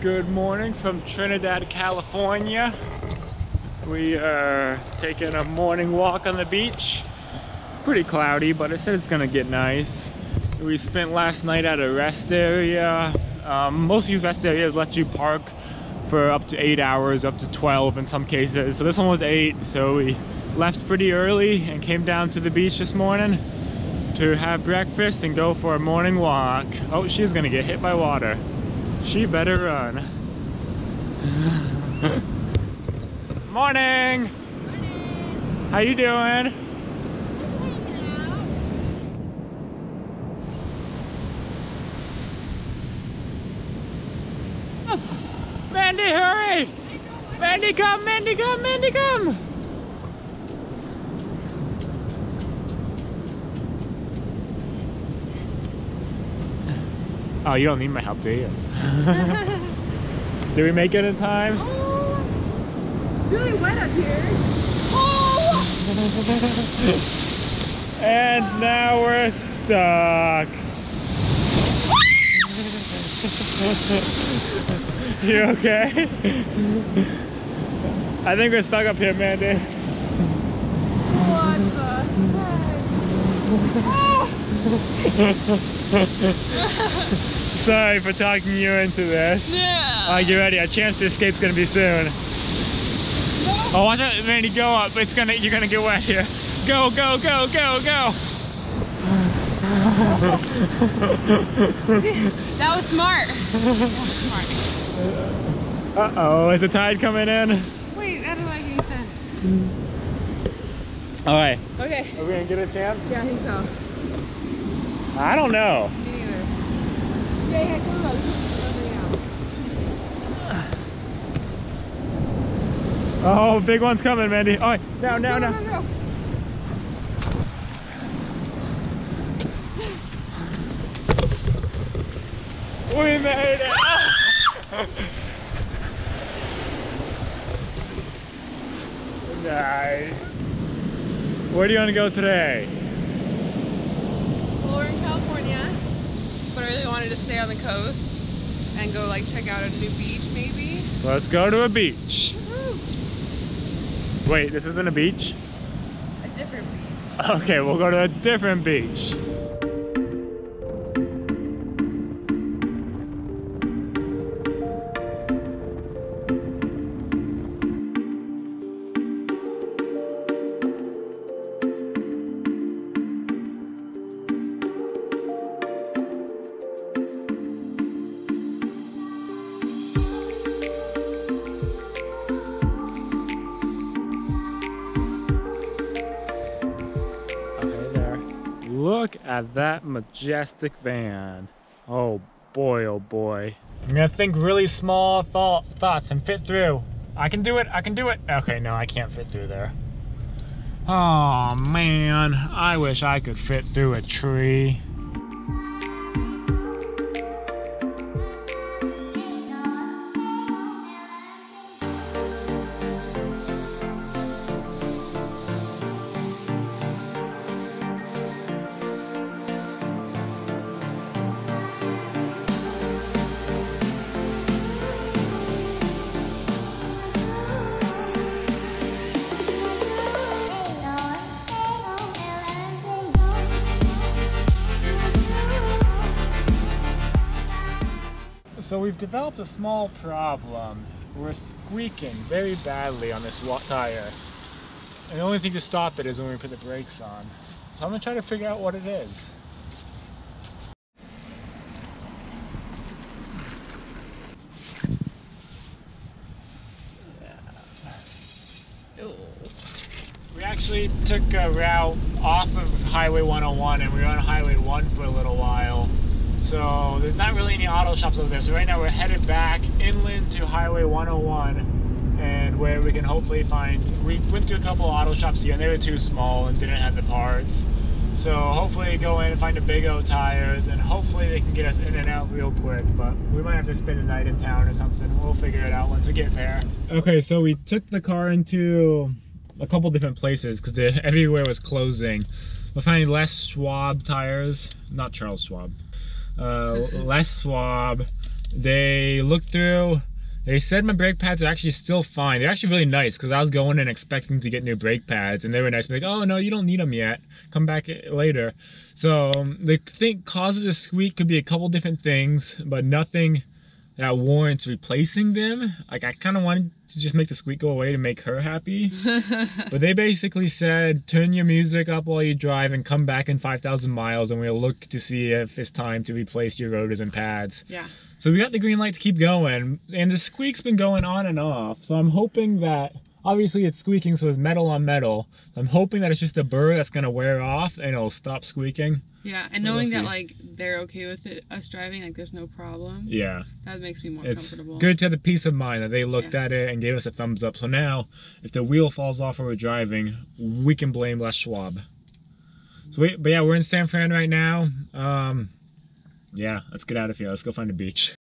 Good morning from Trinidad, California. We are taking a morning walk on the beach. Pretty cloudy, but it said it's gonna get nice. We spent last night at a rest area. Most of these rest areas let you park for up to 8 hours, up to 12 in some cases. So this one was 8, so we left pretty early and came down to the beach this morning to have breakfast and go for a morning walk. Oh, she's gonna get hit by water. She better run. Morning! Morning! How you doing? Mandy, hurry! Mandy, come! Mandy, come! Mandy, come! Oh, you don't need my help, do you? Did we make it in time? Oh, it's really wet up here. Oh! And now we're stuck. You okay? I think we're stuck up here, Mandy. What the heck? Sorry for talking you into this. Yeah. Get ready. Our chance to escape's gonna be soon. No. Oh, watch out, Mandy, go up. You're gonna get wet here. Go, go, go, go, go. That was smart. Uh-oh, is the tide coming in? Wait, that doesn't make any sense. All right. Okay. Are we gonna get a chance? Yeah, I think so. I don't know. Me neither. Yeah, go. Oh, big one's coming, Mandy. All right, now. Go. We made it! Nice. Where do you want to go today? Well, we're in California, but I really wanted to stay on the coast and go like check out a new beach maybe. So let's go to a beach. Woo-hoo. Wait, this isn't a beach? A different beach. Okay, we'll go to a different beach. Look at that majestic van. Oh boy, oh boy. I'm gonna think really small thoughts and fit through. I can do it, I can do it. Okay, no, I can't fit through there. Oh man, I wish I could fit through a tree. So we've developed a small problem. We're squeaking very badly on this tire. And the only thing to stop it is when we put the brakes on. So I'm gonna try to figure out what it is. We actually took a route off of Highway 101 and we were on Highway 1 for a little while. So there's not really any auto shops over there. So right now we're headed back inland to Highway 101 and where we can hopefully find, we went to a couple of auto shops here and they were too small and didn't have the parts. So hopefully go in and find the Big O tires and hopefully they can get us in and out real quick, but we might have to spend the night in town or something. We'll figure it out once we get there. Okay, so we took the car into a couple different places because everywhere was closing. We're finding Les Schwab tires, not Charles Schwab. Les Schwab, They looked through. They said my brake pads are actually still fine. They're actually really nice because I was going in expecting to get new brake pads, and they were nice. Like, oh no, you don't need them yet. Come back later. So they think cause of the squeak could be a couple different things, but nothing that warrants replacing them. Like, I kind of wanted to just make the squeak go away to make her happy. But they basically said, turn your music up while you drive and come back in 5,000 miles and we'll look to see if it's time to replace your rotors and pads. Yeah. So we got the green light to keep going, and the squeak's been going on and off. So I'm hoping that, obviously it's squeaking, so it's metal on metal. So I'm hoping that it's just a burr that's gonna wear off and it'll stop squeaking. Yeah, and knowing that like they're okay with it, us driving, like there's no problem. Yeah. That makes me more comfortable. It's good to have the peace of mind that they looked at it and gave us a thumbs up. So now, if the wheel falls off while we're driving, we can blame Les Schwab. So but yeah, we're in San Fran right now. Yeah, let's get out of here. Let's go find a beach.